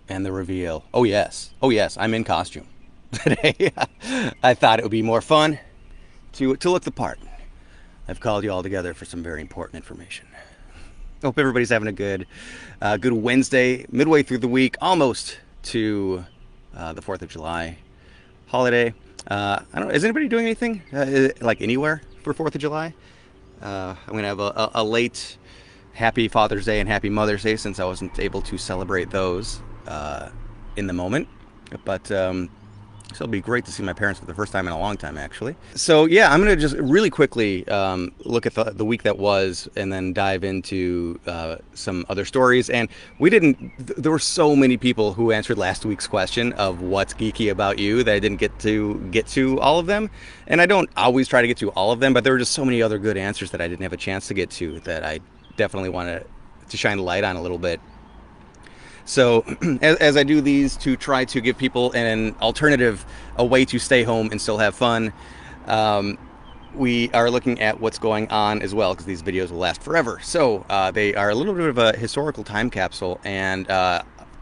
and the reveal. Oh yes, I'm in costume today. I thought it would be more fun to look the part. I've called you all together for some very important information. Hope everybody's having a good Wednesday, midway through the week, almost to the 4th of July holiday. I don't know, is anybody doing anything like anywhere for 4th of July? I'm gonna have a late Happy Father's Day and Happy Mother's Day since I wasn't able to celebrate those in the moment. But so it'll be great to see my parents for the first time in a long time, actually. So yeah, I'm gonna just really quickly look at the week that was, and then dive into some other stories. And we didn't. There were so many people who answered last week's question of what's geeky about you that I didn't get to all of them. And I don't always try to get to all of them, but there were just so many other good answers that I didn't have a chance to get to that I definitely want to shine a light on a little bit. So as I do these to try to give people an alternative, a way to stay home and still have fun, we are looking at what's going on as well, because these videos will last forever. So they are a little bit of a historical time capsule, and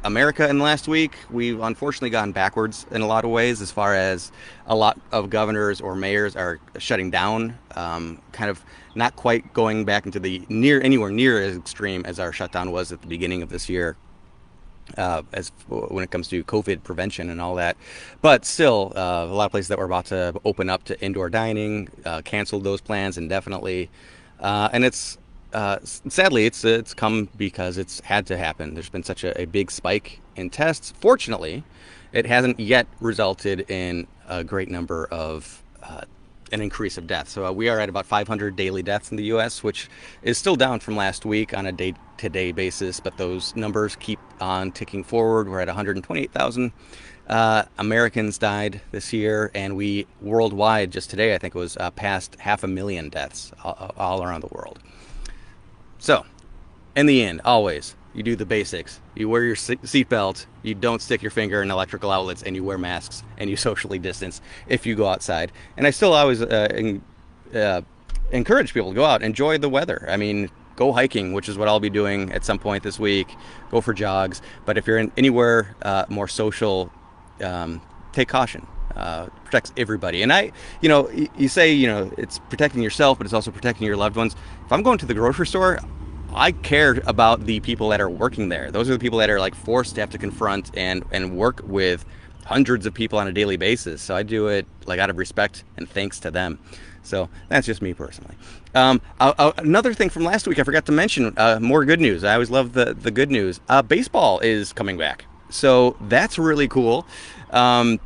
America in the last week, we've unfortunately gone backwards in a lot of ways, as far as a lot of governors or mayors are shutting down, kind of not quite going back into the anywhere near as extreme as our shutdown was at the beginning of this year. As when it comes to COVID prevention and all that, but still a lot of places that were about to open up to indoor dining canceled those plans indefinitely, and it's sadly it's come because it's had to happen. There's been such a big spike in tests. Fortunately, it hasn't yet resulted in a great number of an increase of deaths. So we are at about 500 daily deaths in the U.S., which is still down from last week on a day-to-day basis, but those numbers keep on ticking forward. We're at 128,000 Americans died this year, and we worldwide, just today, I think it was past 500,000 deaths all around the world. So, in the end, always, you do the basics. You wear your seatbelt, you don't stick your finger in electrical outlets, and you wear masks, and you socially distance if you go outside. And I still always encourage people to go out, enjoy the weather. I mean, go hiking, which is what I'll be doing at some point this week. Go for jogs. But if you're anywhere more social, take caution. Protects everybody. And you say, it's protecting yourself, but it's also protecting your loved ones. If I'm going to the grocery store, I care about the people that are working there. Those are the people that are like forced to have to confront and work with hundreds of people on a daily basis. So I do it like out of respect and thanks to them. So that's just me personally. Another thing from last week I forgot to mention, more good news. I always love the good news. Baseball is coming back. So that's really cool. I'm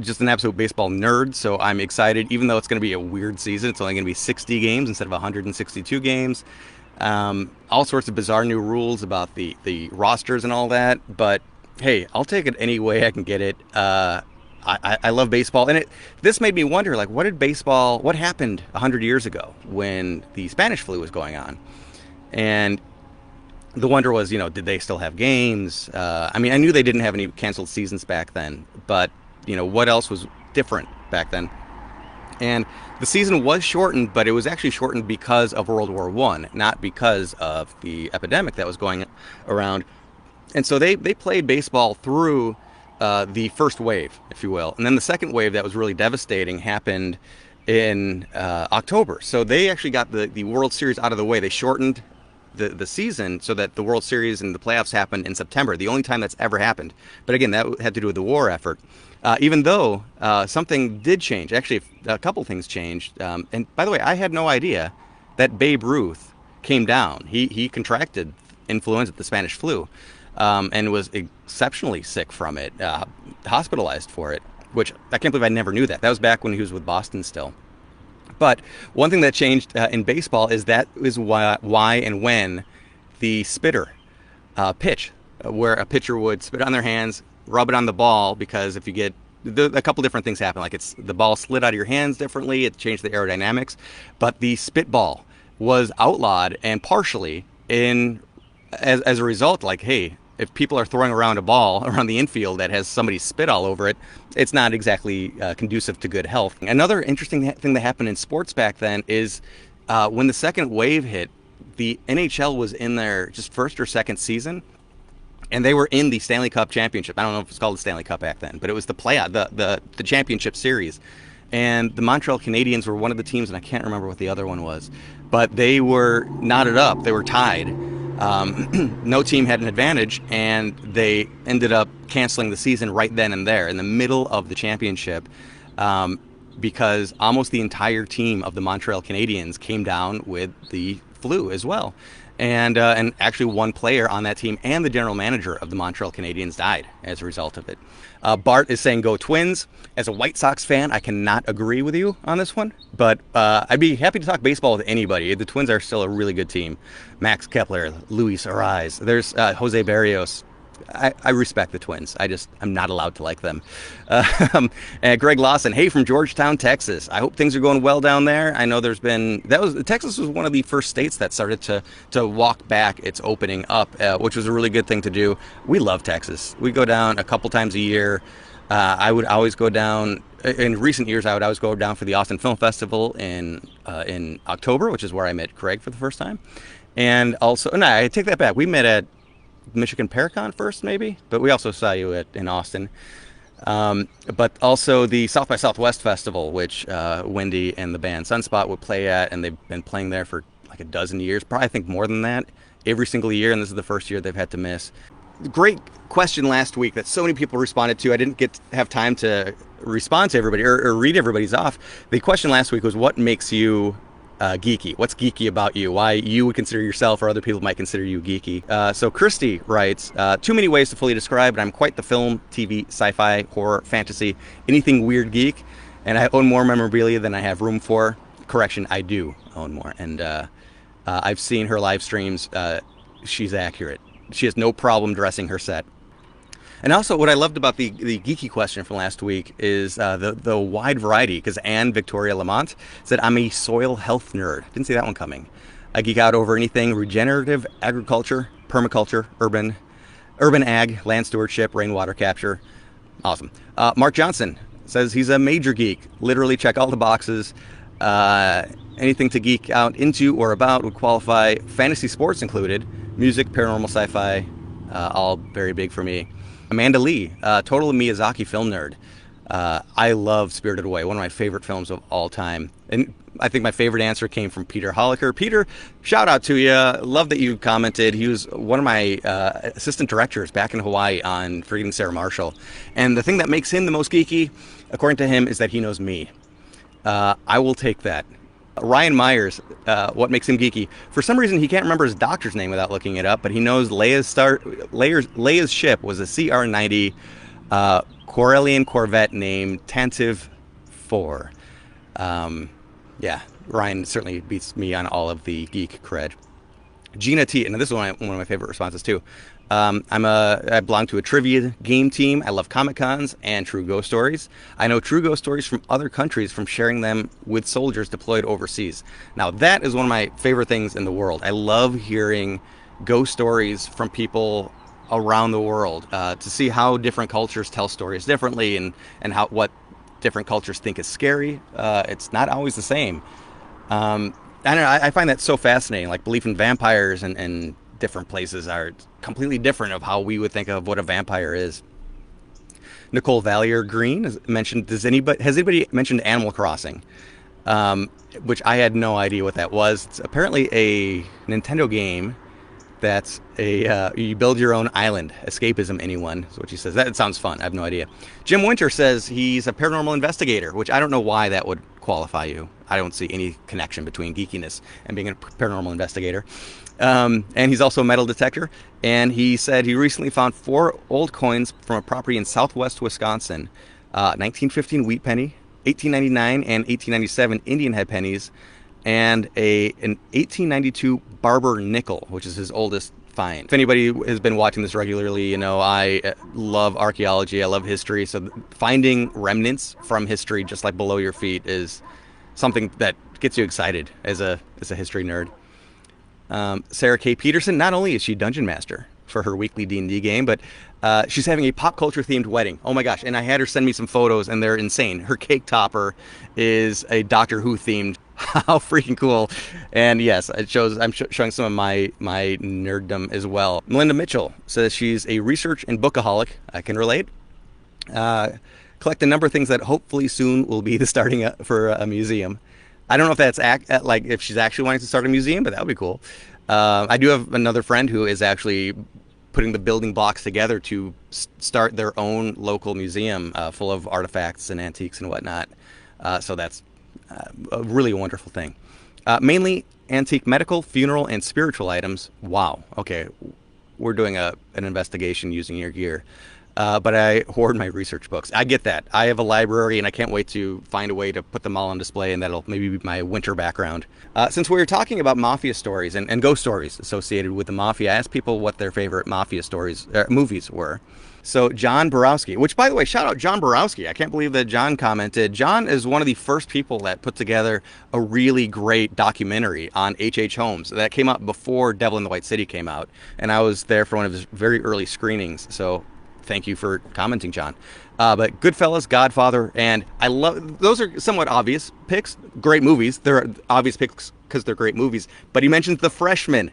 just an absolute baseball nerd, so I'm excited. Even though it's going to be a weird season, it's only going to be 60 games instead of 162 games. All sorts of bizarre new rules about the rosters and all that, but hey, I'll take it any way I can get it. I love baseball, and this made me wonder, like, what happened 100 years ago when the Spanish flu was going on? And the wonder was, did they still have games? I mean, I knew they didn't have any canceled seasons back then, but what else was different back then? And the season was shortened, but it was actually shortened because of World War I, not because of the epidemic that was going around. And so they played baseball through the first wave, if you will. And then the second wave that was really devastating happened in October. So they actually got the World Series out of the way. They shortened the season so that the World Series and the playoffs happened in September, the only time that's ever happened. But again, that had to do with the war effort. Even though something did change. Actually, a couple things changed. And by the way, I had no idea that Babe Ruth came down. He contracted influenza, the Spanish flu, and was exceptionally sick from it, hospitalized for it, which I can't believe I never knew that. That was back when he was with Boston still. But one thing that changed in baseball is why and when the spitter pitch, where a pitcher would spit on their hands, rub it on the ball, because if you get a couple different things happen, like the ball slid out of your hands differently, it changed the aerodynamics, but the spitball was outlawed, and partially as a result, like, hey, if people are throwing around a ball around the infield that has somebody spit all over it, it's not exactly conducive to good health. Another interesting thing that happened in sports back then is when the second wave hit, the NHL was in their just first or second season, and they were in the Stanley Cup championship. I don't know if it's called the Stanley Cup back then, but it was the the championship series. And the Montreal Canadiens were one of the teams, and I can't remember what the other one was, but they were knotted up. They were tied. No team had an advantage, and they ended up canceling the season right then and there in the middle of the championship, because almost the entire team of the Montreal Canadiens came down with the flu as well. And actually one player on that team and the general manager of the Montreal Canadiens died as a result of it. Bart is saying go Twins. As a White Sox fan, I cannot agree with you on this one, but I'd be happy to talk baseball with anybody. The Twins are still a really good team. Max Kepler, Luis Arraez, there's Jose Barrios. I respect the Twins. I'm not allowed to like them. And Greg Lawson, hey, from Georgetown, Texas. I hope things are going well down there. I know Texas was one of the first states that started to walk back its opening up, which was a really good thing to do. We love Texas. We go down a couple times a year. I would always go down. In recent years, I would always go down for the Austin Film Festival in October, which is where I met Craig for the first time. And also, no, I take that back. We met at Michigan Paracon first, maybe, but we also saw you in Austin. But also the South by Southwest Festival, which Wendy and the band Sunspot would play at, and they've been playing there for like a dozen years, probably I think more than that, every single year, and this is the first year they've had to miss. Great question last week that so many people responded to. I didn't have time to respond to everybody or read everybody's off. The question last week was, what makes you geeky? What's geeky about you? Why you would consider yourself or other people might consider you geeky? So Christy writes, too many ways to fully describe, but I'm quite the film, TV, sci-fi, horror, fantasy, anything weird geek, and I own more memorabilia than I have room for. Correction, I do own more, and I've seen her live streams. She's accurate. She has no problem dressing her set. And also, what I loved about the geeky question from last week is the wide variety, because Anne Victoria Lamont said, I'm a soil health nerd. Didn't see that one coming. I geek out over anything regenerative agriculture, permaculture, urban ag, land stewardship, rainwater capture. Awesome. Mark Johnson says he's a major geek. Literally check all the boxes. Anything to geek out into or about would qualify, fantasy sports included, music, paranormal, sci-fi, all very big for me. Amanda Lee, total Miyazaki film nerd. I love Spirited Away, one of my favorite films of all time. And I think my favorite answer came from Peter Holliker. Peter, shout out to you. Love that you commented. He was one of my assistant directors back in Hawaii on Forgetting Sarah Marshall. And the thing that makes him the most geeky, according to him, is that he knows me. I will take that. Ryan Myers, what makes him geeky? For some reason, he can't remember his doctor's name without looking it up, but he knows Leia's ship was a CR-90 Corellian Corvette named Tantive 4. Yeah, Ryan certainly beats me on all of the geek cred. Gina T, and this is one of my favorite responses too. I belong to a trivia game team. I love Comic Cons and true ghost stories. I know true ghost stories from other countries from sharing them with soldiers deployed overseas. Now that is one of my favorite things in the world. I love hearing ghost stories from people around the world, to see how different cultures tell stories differently, and what different cultures think is scary. It's not always the same. I don't know, I find that so fascinating. Like, belief in vampires and different places are completely different of how we would think of what a vampire is. Nicole Valier Green has mentioned, has anybody mentioned Animal Crossing? Which I had no idea what that was. It's apparently a Nintendo game that's you build your own island. Escapism, anyone, is what she says. That sounds fun. I have no idea. Jim Winter says he's a paranormal investigator, which I don't know why that would qualify you. I don't see any connection between geekiness and being a paranormal investigator. And he's also a metal detector. And he said he recently found 4 old coins from a property in southwest Wisconsin. 1915 wheat penny, 1899 and 1897 Indian head pennies, and an 1892 Barber nickel, which is his oldest find. If anybody has been watching this regularly, you know I love archaeology, I love history, so finding remnants from history just like below your feet is something that gets you excited as a history nerd. Sarah K. Peterson, not only is she Dungeon Master for her weekly D&D game, but she's having a pop culture themed wedding. Oh my gosh, and I had her send me some photos and they're insane. Her cake topper is a Doctor Who themed How freaking cool. And yes, it shows I'm showing some of my nerddom as well. Melinda Mitchell says she's a research and bookaholic. I can relate. Uh, collect a number of things that hopefully soon will be the starting for a museum. I don't know if that's like if she's actually wanting to start a museum, but that would be cool. I do have another friend who is actually putting the building blocks together to start their own local museum full of artifacts and antiques and whatnot. So that's a really wonderful thing. Mainly antique medical, funeral, and spiritual items. Wow. Okay, we're doing an investigation using your gear. But I hoard my research books. I get that. I have a library, and I can't wait to find a way to put them all on display, and that'll maybe be my winter background. Since we were talking about Mafia stories and ghost stories associated with the Mafia, I asked people what their favorite Mafia stories, movies were. So John Borowski, which, by the way, shout out John Borowski. I can't believe that John commented. John is one of the first people that put together a really great documentary on H.H. Holmes that came out before Devil in the White City came out, and I was there for one of his very early screenings. So thank you for commenting, John. But Goodfellas, Godfather, and I love, those are somewhat obvious picks. Great movies. They're obvious picks because they're great movies. But he mentions The Freshman.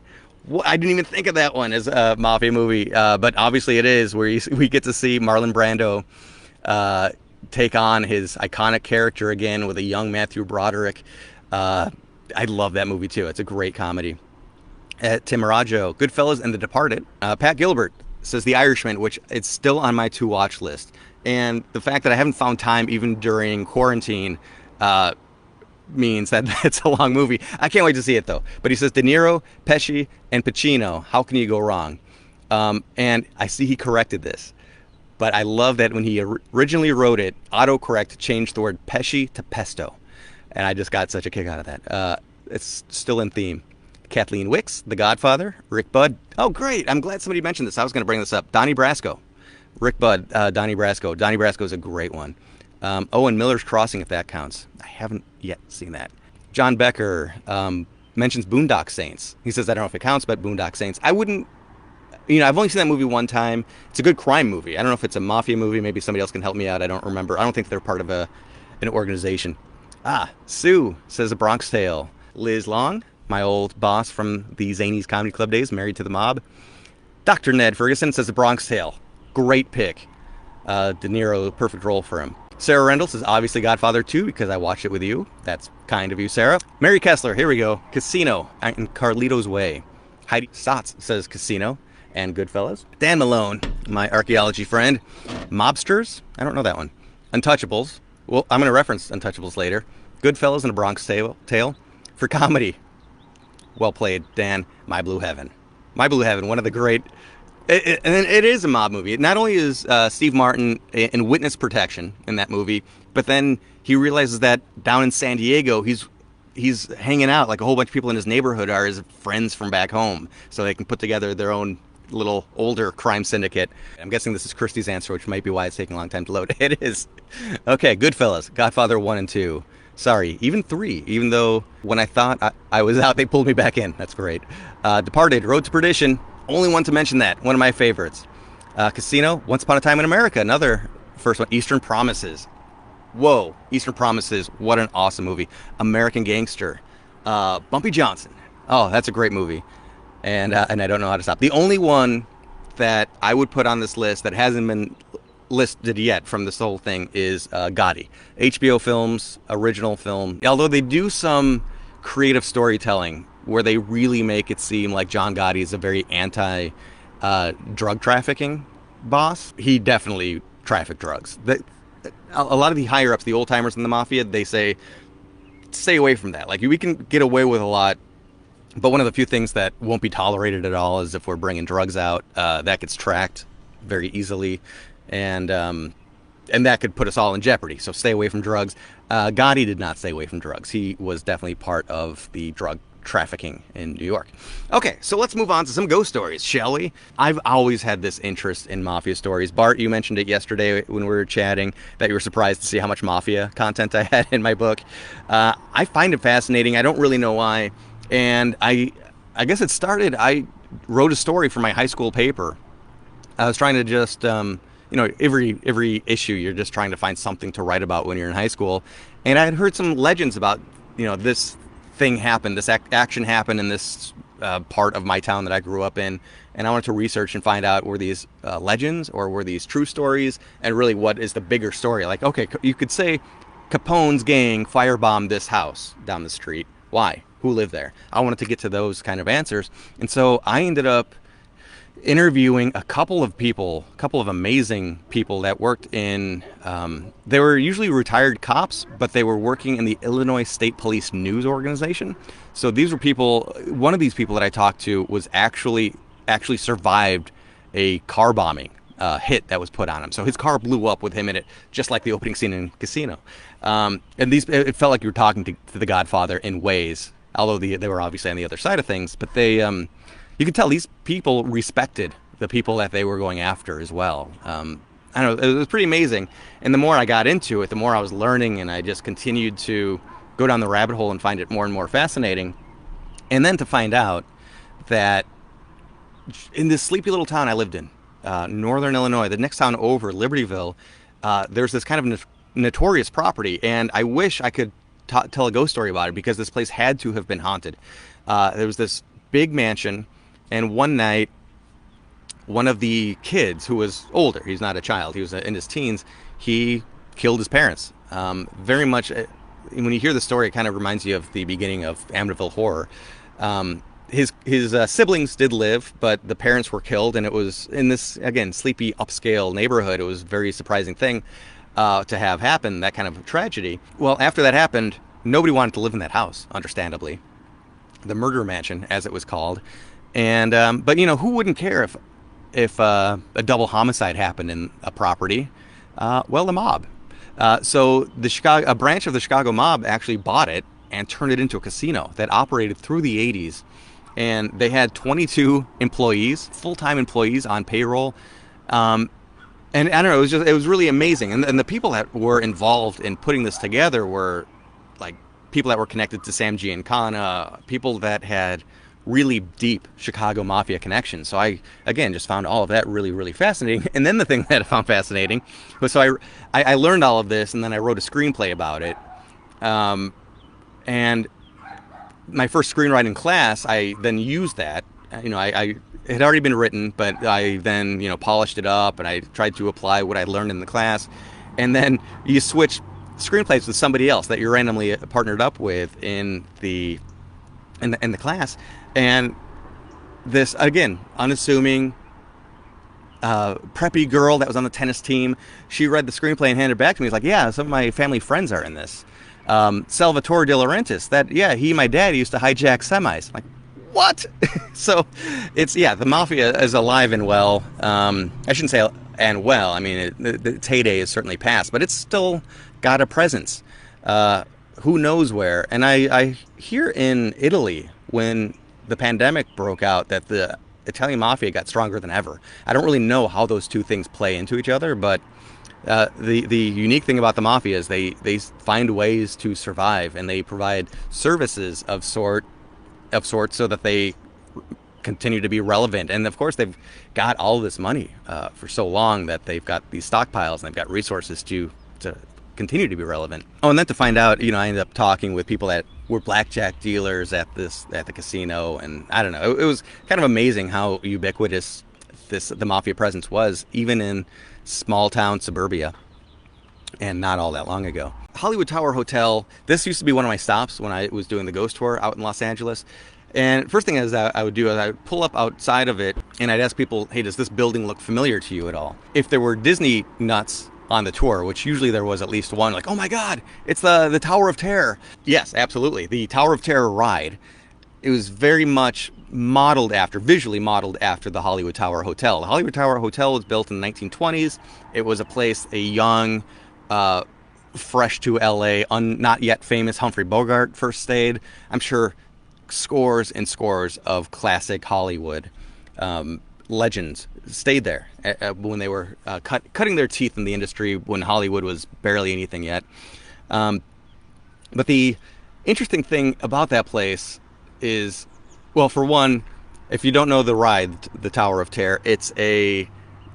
I didn't even think of that one as a Mafia movie, but obviously it is, where we get to see Marlon Brando take on his iconic character again with a young Matthew Broderick. I love that movie too. It's a great comedy. Tim Arajo, Goodfellas and The Departed. Pat Gilbert says The Irishman, which it's still on my to-watch list. And the fact that I haven't found time even during quarantine means that it's a long movie. I can't wait to see it, though. But he says De Niro, Pesci, and Pacino. How can you go wrong? And I see he corrected this. But I love that when he originally wrote it, autocorrect changed the word Pesci to Pesto. And I just got such a kick out of that. It's still in theme. Kathleen Wicks, The Godfather, Rick Budd. Oh, great. I'm glad somebody mentioned this. I was going to bring this up. Donnie Brasco. Rick Budd, Donnie Brasco. Donnie Brasco is a great one. And Miller's Crossing, if that counts. I haven't yet seen that. John Becker mentions Boondock Saints. He says, I don't know if it counts, but Boondock Saints. I wouldn't, I've only seen that movie one time. It's a good crime movie. I don't know if it's a mafia movie. Maybe somebody else can help me out. I don't remember. I don't think they're part of an organization. Sue says A Bronx Tale. Liz Long, my old boss from the Zanies Comedy Club days, Married to the Mob. Dr. Ned Ferguson says The Bronx Tale. Great pick. De Niro, perfect role for him. Sarah Rendell says obviously Godfather 2 because I watched it with you. That's kind of you, Sarah. Mary Kessler, here we go. Casino and Carlito's Way. Heidi Stotz says Casino and Goodfellas. Dan Malone, my archaeology friend. Mobsters? I don't know that one. Untouchables. Well, I'm going to reference Untouchables later. Goodfellas and A Bronx Tale. For comedy. Well played, Dan. My Blue Heaven. My Blue Heaven, one of the great... And it is a mob movie. Not only is Steve Martin in witness protection in that movie, but then he realizes that down in San Diego, he's hanging out. Like a whole bunch of people in his neighborhood are his friends from back home, so they can put together their own little older crime syndicate. I'm guessing this is Christie's answer, which might be why it's taking a long time to load. It is. Okay, Goodfellas, Godfather 1 and 2. Sorry, even 3, even though when I thought I was out, they pulled me back in. That's great. Departed, Road to Perdition. Only one to mention that. One of my favorites. Casino, Once Upon a Time in America. Another first one. Eastern Promises. Whoa. Eastern Promises. What an awesome movie. American Gangster. Bumpy Johnson. Oh, that's a great movie. And I don't know how to stop. The only one that I would put on this list that hasn't been listed yet from this whole thing is Gotti. HBO Films, original film. Although they do some creative storytelling where they really make it seem like John Gotti is a very anti-drug trafficking boss. He definitely trafficked drugs. A lot of the higher-ups, the old-timers in the Mafia, they say, stay away from that. Like, we can get away with a lot, but one of the few things that won't be tolerated at all is if we're bringing drugs out. That gets tracked very easily, and that could put us all in jeopardy. So stay away from drugs. Gotti did not stay away from drugs. He was definitely part of the drug trafficking in New York. Okay, so let's move on to some ghost stories, shall we? I've always had this interest in Mafia stories. Bart, you mentioned it yesterday when we were chatting that you were surprised to see how much Mafia content I had in my book. I find it fascinating. I don't really know why. And I guess it started, I wrote a story for my high school paper. I was trying to just, every issue you're just trying to find something to write about when you're in high school. And I had heard some legends about this thing happened, this action happened in this part of my town that I grew up in, and I wanted to research and find out, were these legends or were these true stories, and really what is the bigger story. Like, okay, you could say Capone's gang firebombed this house down the street. Why? Who lived there? I wanted to get to those kind of answers, and so I ended up interviewing a couple of amazing people that worked in, they were usually retired cops, but they were working in the Illinois State Police News Organization. So these were people, one of these people that I talked to was actually survived a car bombing hit that was put on him. So his car blew up with him in it, just like the opening scene in Casino. And it felt like you were talking to the Godfather in ways, although they were obviously on the other side of things, but you could tell these people respected the people that they were going after as well. I don't know, it was pretty amazing. And the more I got into it, the more I was learning, and I just continued to go down the rabbit hole and find it more and more fascinating. And then to find out that in this sleepy little town I lived in, northern Illinois, the next town over, Libertyville, there's this kind of notorious property. And I wish I could tell a ghost story about it, because this place had to have been haunted. There was this big mansion. And one night, one of the kids, who was older, he's not a child, he was in his teens, he killed his parents. Very much, when you hear the story, it kind of reminds you of the beginning of Amityville Horror. His siblings did live, but the parents were killed, and it was in this, again, sleepy upscale neighborhood. It was a very surprising thing to have happen, that kind of tragedy. Well, after that happened, nobody wanted to live in that house, understandably. The murder mansion, as it was called. And but who wouldn't care if a double homicide happened in a property? Well, the mob. So a branch of the Chicago mob actually bought it and turned it into a casino that operated through the 80s. And they had 22 employees, full-time employees on payroll. And I don't know, it was really amazing. And the people that were involved in putting this together were like people that were connected to Sam Giancana, people that had really deep Chicago Mafia connections. So I, again, just found all of that really, really fascinating. And then the thing that I found fascinating was, so I learned all of this, and then I wrote a screenplay about it. And my first screenwriting class, I then used that. I it had already been written, but I then, polished it up, and I tried to apply what I learned in the class. And then you switch screenplays with somebody else that you're randomly partnered up with in the class. And this, again, unassuming preppy girl that was on the tennis team, she read the screenplay and handed it back to me. He's like, yeah, some of my family friends are in this. Salvatore De Laurentiis, my dad used to hijack semis. I'm like, what? So it's, the Mafia is alive and well. I shouldn't say and well. I mean, its heyday is certainly past, but it's still got a presence. Who knows where? And I hear in Italy, when the pandemic broke out, that the Italian Mafia got stronger than ever. I don't really know how those two things play into each other, but the unique thing about the Mafia is they find ways to survive, and they provide services of sorts so that they continue to be relevant. And of course, they've got all this money for so long that they've got these stockpiles, and they've got resources to continue to be relevant. Oh, and then to find out, I ended up talking with people that were blackjack dealers at the casino, and I don't know, it was kind of amazing how ubiquitous the Mafia presence was, even in small town suburbia, and not all that long ago. Hollywood Tower Hotel, this used to be one of my stops when I was doing the ghost tour out in Los Angeles. And first thing is that I would do is I would pull up outside of it, and I'd ask people, hey, does this building look familiar to you at all? If there were Disney nuts on the tour, which usually there was at least one, like, oh my God, it's the Tower of Terror. Yes, absolutely. The Tower of Terror ride, it was very much visually modeled after the Hollywood Tower Hotel. The Hollywood Tower Hotel was built in the 1920s. It was a place a young, fresh to LA, not yet famous Humphrey Bogart first stayed. I'm sure scores and scores of classic Hollywood legends stayed there when they were cutting their teeth in the industry, when Hollywood was barely anything yet. But the interesting thing about that place is, well, for one, if you don't know the ride, the Tower of Terror, it's a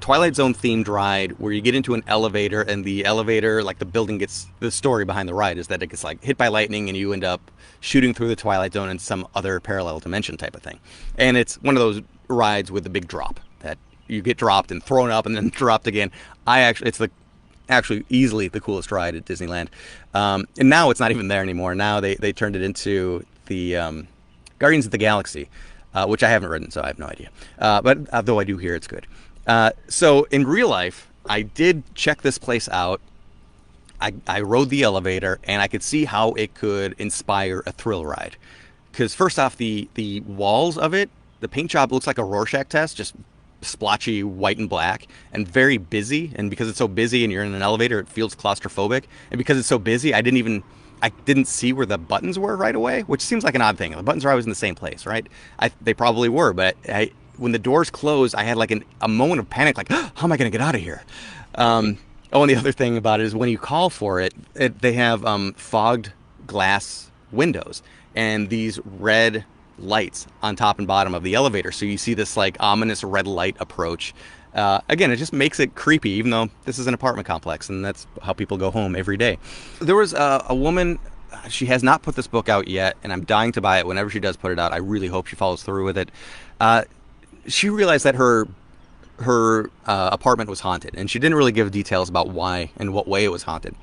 Twilight Zone themed ride where you get into an elevator, and the elevator, like the building gets, the story behind the ride is that it gets like hit by lightning and you end up shooting through the Twilight Zone in some other parallel dimension type of thing. And it's one of those rides with a big drop that you get dropped and thrown up and then dropped again. It's actually easily the coolest ride at Disneyland. And now it's not even there anymore. Now they turned it into the Guardians of the Galaxy, which I haven't ridden, so I have no idea. But though I do hear it's good. So in real life, I did check this place out. I rode the elevator, and I could see how it could inspire a thrill ride. Because first off, the walls of it, the paint job looks like a Rorschach test, just splotchy white and black, and very busy. And because it's so busy and you're in an elevator, it feels claustrophobic. And because it's so busy, I didn't see where the buttons were right away, which seems like an odd thing. The buttons are always in the same place, right? They probably were, but when the doors closed, I had like a moment of panic, like, how am I going to get out of here? And the other thing about it is when you call for it, they have fogged glass windows and these red lights on top and bottom of the elevator. So you see this like ominous red light approach. Again, it just makes it creepy, even though this is an apartment complex and that's how people go home every day. There was a woman, she has not put this book out yet, and I'm dying to buy it. Whenever she does put it out, I really hope she follows through with it. She realized that her apartment was haunted, and she didn't really give details about why and what way it was haunted.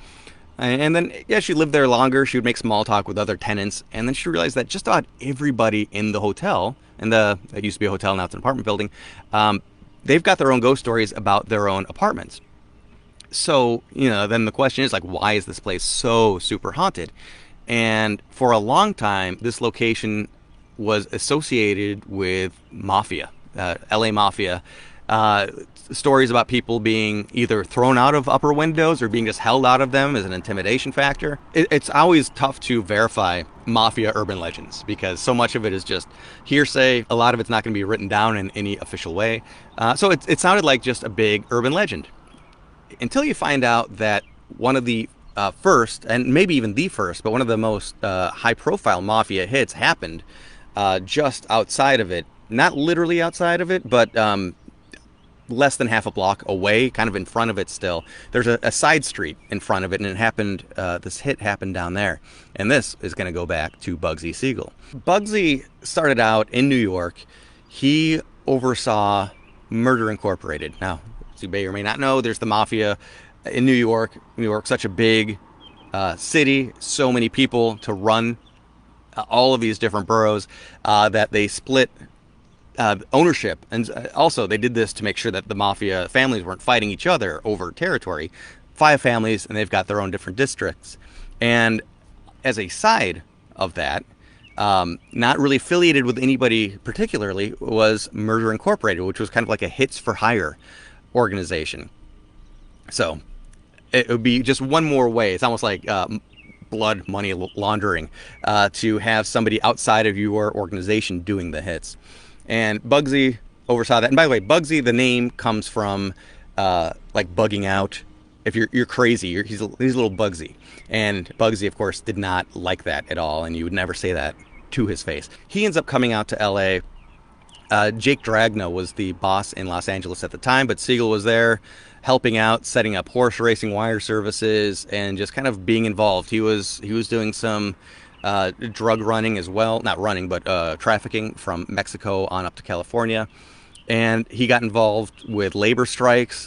And then, she lived there longer. She would make small talk with other tenants, and then she realized that just about everybody in the hotel, and it used to be a hotel, now it's an apartment building, they've got their own ghost stories about their own apartments. So, then the question is, like, why is this place so super haunted? And for a long time, this location was associated with Mafia, LA Mafia. Stories about people being either thrown out of upper windows or being just held out of them as an intimidation factor. It's always tough to verify Mafia urban legends because so much of it is just hearsay. A lot of it's not going to be written down in any official way. So it sounded like just a big urban legend. Until you find out that one of the first, and maybe even the first, but one of the most high-profile Mafia hits happened just outside of it. Not literally outside of it, but less than half a block away, kind of in front of it still. There's a side street in front of it, and it happened, this hit happened down there. And this is going to go back to Bugsy Siegel. Bugsy started out in New York. He oversaw Murder Incorporated. Now, as you may or may not know, there's the Mafia in New York. New York's such a big city, so many people to run all of these different boroughs that they split ownership. And also they did this to make sure that the Mafia families weren't fighting each other over territory. 5 families, and they've got their own different districts. And as a side of that, not really affiliated with anybody particularly, was Murder Incorporated, which was kind of like a hits for hire organization. So it would be just one more way. It's almost like blood money laundering to have somebody outside of your organization doing the hits. And Bugsy oversaw that. And by the way, Bugsy, the name comes from like bugging out. If you're crazy, he's a little Bugsy. And Bugsy, of course, did not like that at all, and you would never say that to his face. He ends up coming out to LA. Jake Dragna was the boss in Los Angeles at the time, but Siegel was there helping out, setting up horse racing wire services, and just kind of being involved. He was doing some drug running as well, not running, but trafficking from Mexico on up to California. And he got involved with labor strikes.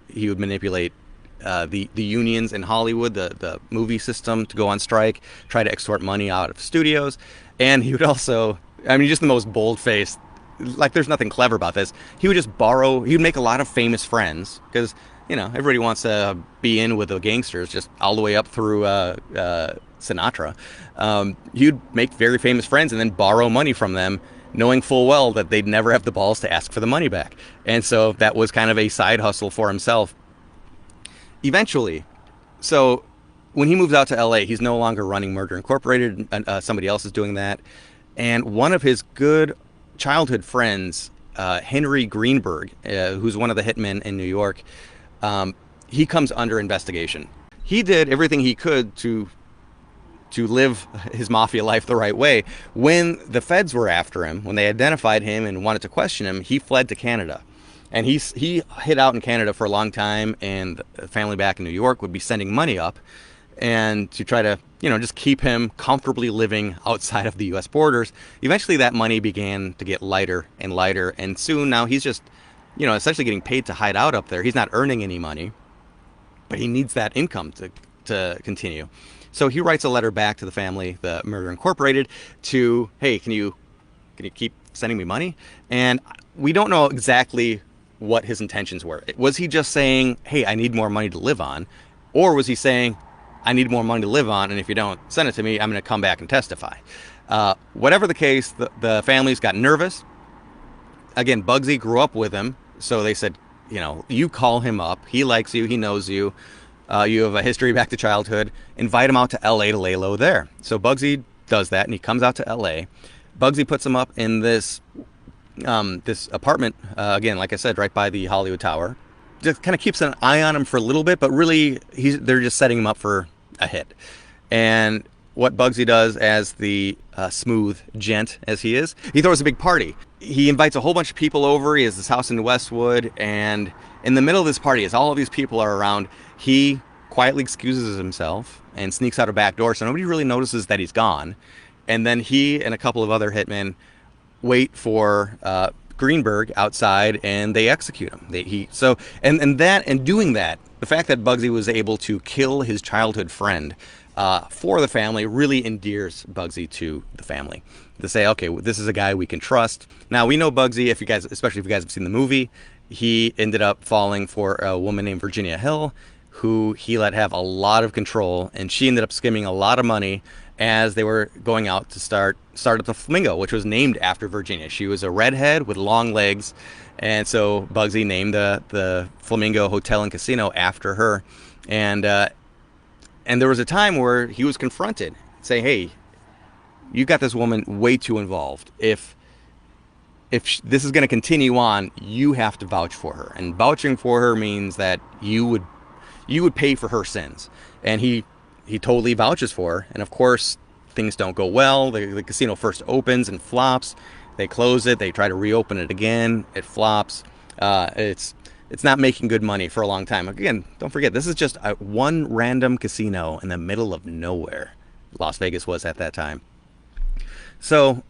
He would manipulate the unions in Hollywood, the movie system, to go on strike, try to extort money out of studios. And he would also, I mean, just the most bold-faced, like there's nothing clever about this. He would just borrow, he would make a lot of famous friends, because, you know, everybody wants to be in with the gangsters, just all the way up through Sinatra. He would make very famous friends and then borrow money from them, knowing full well that they'd never have the balls to ask for the money back. And so that was kind of a side hustle for himself. Eventually, so when he moves out to LA, he's no longer running Murder Incorporated. Somebody else is doing that. And one of his good childhood friends, Henry Greenberg, who's one of the hitmen in New York, he comes under investigation. He did everything he could to live his mafia life the right way. When the feds were after him, when they identified him and wanted to question him, he fled to Canada. And he hid out in Canada for a long time, and the family back in New York would be sending money up, and to try to, just keep him comfortably living outside of the U.S. borders. Eventually, that money began to get lighter and lighter, and soon now he's just, essentially getting paid to hide out up there. He's not earning any money, but he needs that income to continue. So he writes a letter back to the family, the Murder Incorporated, to, hey, can you keep sending me money? And we don't know exactly what his intentions were. Was he just saying, hey, I need more money to live on? Or was he saying, I need more money to live on, and if you don't send it to me, I'm going to come back and testify? Whatever the case, the families got nervous. Again, Bugsy grew up with him, so they said, you call him up. He likes you. He knows you. You have a history back to childhood. Invite him out to L.A. to lay low there. So Bugsy does that, and he comes out to L.A. Bugsy puts him up in this apartment, again, like I said, right by the Hollywood Tower. Just kind of keeps an eye on him for a little bit, but really they're just setting him up for a hit. And what Bugsy does, as the smooth gent as he is, he throws a big party. He invites a whole bunch of people over. He has this house in Westwood, and in the middle of this party, as all of these people are around, he quietly excuses himself and sneaks out a back door, so nobody really notices that he's gone. And then he and a couple of other hitmen wait for Greenberg outside, and they execute him. Doing that, the fact that Bugsy was able to kill his childhood friend for the family really endears Bugsy to the family. To say, okay, this is a guy we can trust. Now, we know Bugsy, especially if you guys have seen the movie, he ended up falling for a woman named Virginia Hill, who he let have a lot of control, and she ended up skimming a lot of money as they were going out to start up the Flamingo, which was named after Virginia. She was a redhead with long legs, and so Bugsy named the Flamingo Hotel and Casino after her. And there was a time where he was confronted, say, hey, you got this woman way too involved. If this is going to continue on, you have to vouch for her. And vouching for her means that you would pay for her sins. And he totally vouches for her. And of course, things don't go well. The casino first opens and flops. They close it. They try to reopen it again. It flops. It's not making good money for a long time. Again, don't forget, this is just one random casino in the middle of nowhere. Las Vegas was at that time. So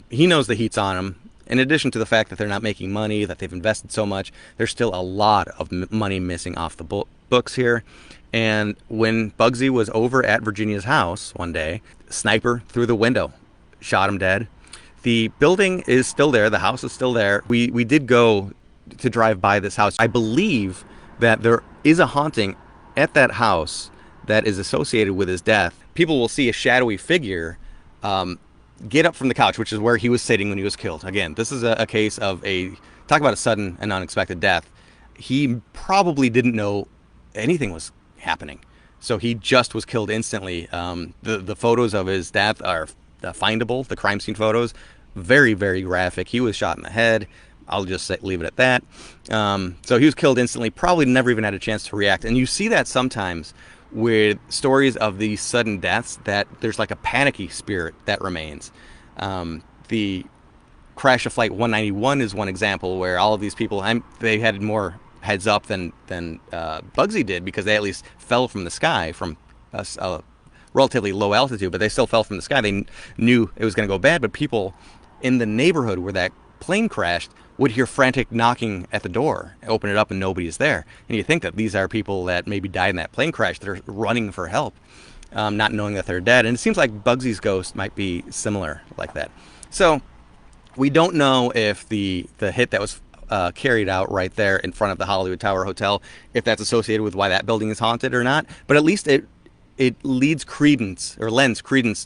he knows the heat's on him. In addition to the fact that they're not making money, that they've invested so much, there's still a lot of money missing off the books here. And when Bugsy was over at Virginia's house one day, a sniper through the window, shot him dead. The building is still there. The house is still there. We did go to drive by this house. I believe that there is a haunting at that house that is associated with his death. People will see a shadowy figure get up from the couch, which is where he was sitting when he was killed. Again, this is a case of talk about a sudden and unexpected death. He probably didn't know anything was happening, so he just was killed instantly. The photos of his death are findable, the crime scene photos, very, very graphic. He was shot in the head. I'll just leave it at that. So he was killed instantly, probably never even had a chance to react. And you see that sometimes with stories of these sudden deaths, that there's like a panicky spirit that remains. The crash of Flight 191 is one example where all of these people, they had more heads up than Bugsy did, because they at least fell from the sky from a relatively low altitude, but they still fell from the sky. They knew it was going to go bad, but people in the neighborhood where that plane crashed would hear frantic knocking at the door, open it up, and nobody is there. And you think that these are people that maybe died in that plane crash that are running for help, not knowing that they're dead. And it seems like Bugsy's ghost might be similar like that. So we don't know if the hit that was carried out right there in front of the Hollywood Tower Hotel, if that's associated with why that building is haunted or not. But at least it lends credence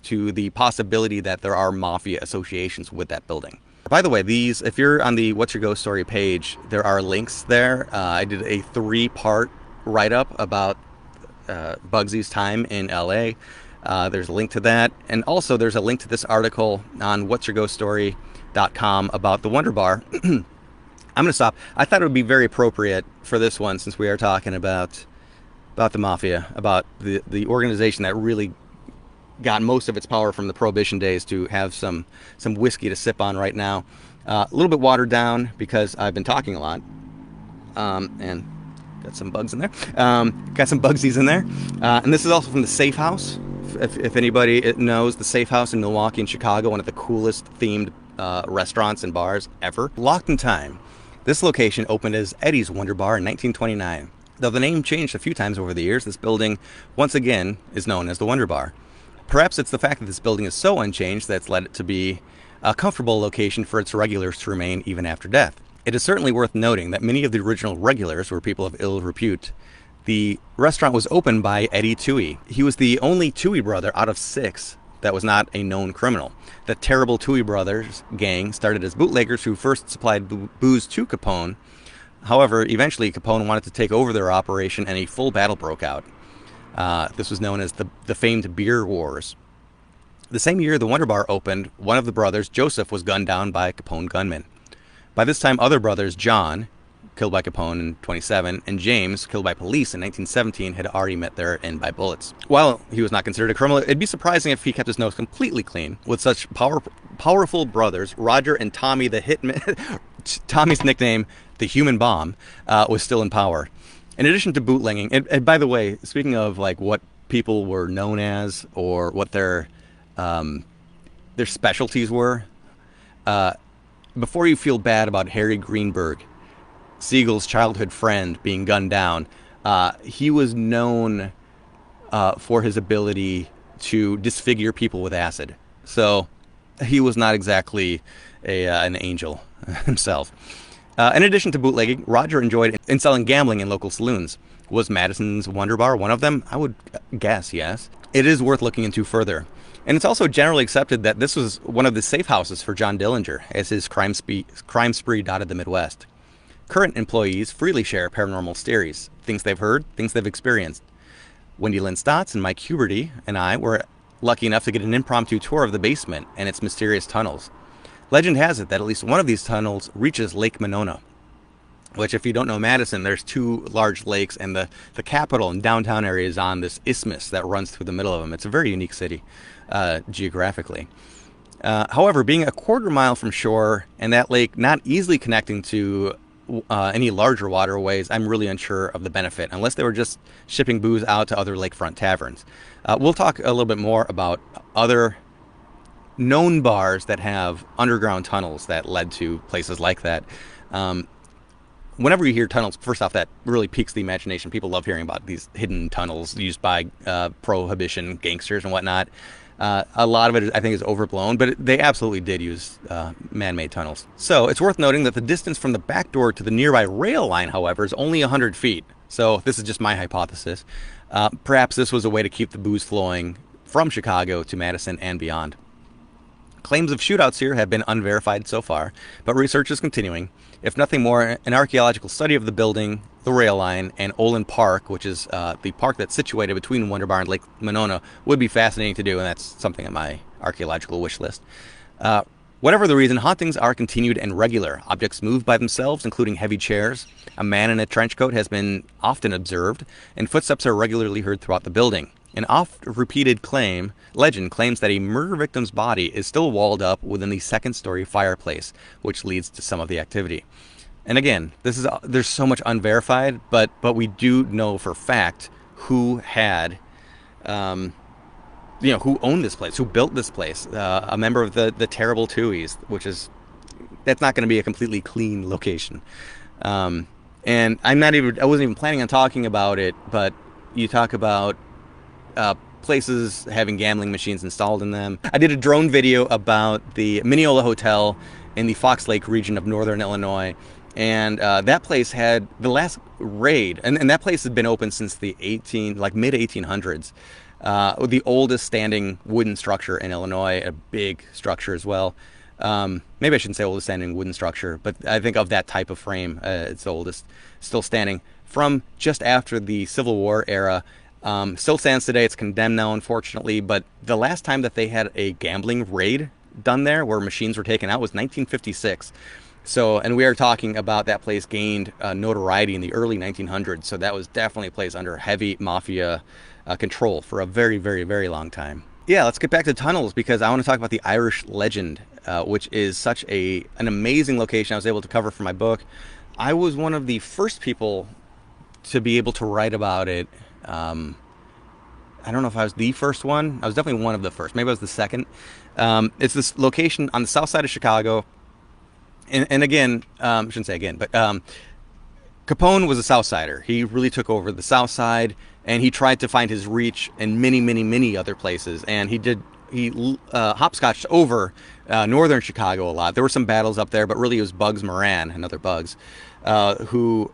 to the possibility that there are mafia associations with that building. By the way, if you're on the What's Your Ghost Story page, there are links there. I did a 3-part write-up about Bugsy's time in LA. There's a link to that. And also there's a link to this article on whatsyourghoststory.com about the Wonder Bar. I'm going to stop. I thought it would be very appropriate for this one, since we are talking about the Mafia, about the organization that really got most of its power from the Prohibition days, to have some whiskey to sip on right now. A little bit watered down because I've been talking a lot. And got some bugs in there. Got some Bugsies in there. And this is also from the Safe House. If anybody knows the Safe House in Milwaukee and Chicago, one of the coolest themed restaurants and bars ever. Locked in time. This location opened as Eddie's Wonder Bar in 1929. Though the name changed a few times over the years, this building once again is known as the Wonder Bar. Perhaps it's the fact that this building is so unchanged that's led it to be a comfortable location for its regulars to remain even after death. It is certainly worth noting that many of the original regulars were people of ill repute. The restaurant was opened by Eddie Toohey. He was the only Toohey brother out of 6 that was not a known criminal. The terrible Toohey brothers gang started as bootleggers who first supplied booze to Capone. However, eventually Capone wanted to take over their operation and a full battle broke out. This was known as the famed Beer Wars. The same year the Wonder Bar opened, one of the brothers, Joseph, was gunned down by Capone gunmen. By this time, other brothers, John, killed by Capone in 27, and James, killed by police in 1917, had already met their end by bullets. While he was not considered a criminal, it'd be surprising if he kept his nose completely clean. With such powerful brothers, Roger and Tommy the Hitman, Tommy's nickname, the Human Bomb, was still in power. In addition to bootlegging, and by the way, speaking of like what people were known as or what their specialties were, before you feel bad about Harry Greenberg, Siegel's childhood friend, being gunned down, he was known for his ability to disfigure people with acid. So he was not exactly an angel himself. In addition to bootlegging, Roger enjoyed in selling gambling in local saloons. Was Madison's Wonder Bar one of them? I would guess yes. It is worth looking into further. And it's also generally accepted that this was one of the safe houses for John Dillinger, as his crime spree dotted the Midwest. Current employees freely share paranormal stories, things they've heard, things they've experienced. Wendy Lynn Stotts and Mike Huberty and I were lucky enough to get an impromptu tour of the basement and its mysterious tunnels. Legend has it that at least one of these tunnels reaches Lake Mineola, which, if you don't know Madison, there's 2 large lakes, and the capital and downtown area is on this isthmus that runs through the middle of them. It's a very unique city geographically. However, being a quarter mile from shore and that lake not easily connecting to any larger waterways, I'm really unsure of the benefit, unless they were just shipping booze out to other lakefront taverns. We'll talk a little bit more about other known bars that have underground tunnels that led to places like that. Whenever you hear tunnels, first off, that really piques the imagination. People love hearing about these hidden tunnels used by prohibition gangsters and whatnot. A lot of it, I think, is overblown, but they absolutely did use man-made tunnels. So it's worth noting that the distance from the back door to the nearby rail line, however, is only 100 feet. So this is just my hypothesis. Perhaps this was a way to keep the booze flowing from Chicago to Madison and beyond. Claims of shootouts here have been unverified so far, but research is continuing. If nothing more, an archaeological study of the building, the rail line, and Olin Park, which is the park that's situated between Wonder Bar and Lake Mineola, would be fascinating to do, and that's something on my archaeological wish list. Whatever the reason, hauntings are continued and regular. Objects move by themselves, including heavy chairs. A man in a trench coat has been often observed, and footsteps are regularly heard throughout the building. An oft-repeated legend claims that a murder victim's body is still walled up within the second-story fireplace, which leads to some of the activity. And again, there's so much unverified, but we do know for fact who had, who owned this place, who built this place. A member of the terrible Tooheys, that's not going to be a completely clean location. And I wasn't even planning on talking about it, but you talk about places having gambling machines installed in them. I did a drone video about the Mineola Hotel in the Fox Lake region of northern Illinois, and that place had the last raid, and that place had been open since the mid-1800s. The oldest standing wooden structure in Illinois, a big structure as well. Maybe I shouldn't say oldest standing wooden structure, but I think of that type of frame, it's the oldest still standing from just after the Civil War era. Still stands today. It's condemned now, unfortunately, but the last time that they had a gambling raid done there where machines were taken out was 1956. So, and we are talking about that place gained notoriety in the early 1900s. So that was definitely a place under heavy Mafia control for a very, very, very long time. Yeah, let's get back to tunnels, because I want to talk about the Irish legend, which is such an amazing location I was able to cover for my book. I was one of the first people to be able to write about it. I don't know if I was the first one. I was definitely one of the first. Maybe I was the second. It's this location on the south side of Chicago. And again, I shouldn't say again, but Capone was a South Sider. He really took over the South Side, and he tried to find his reach in many, many, many other places. And he hopscotched over northern Chicago a lot. There were some battles up there, but really it was Bugs Moran, another Bugs, who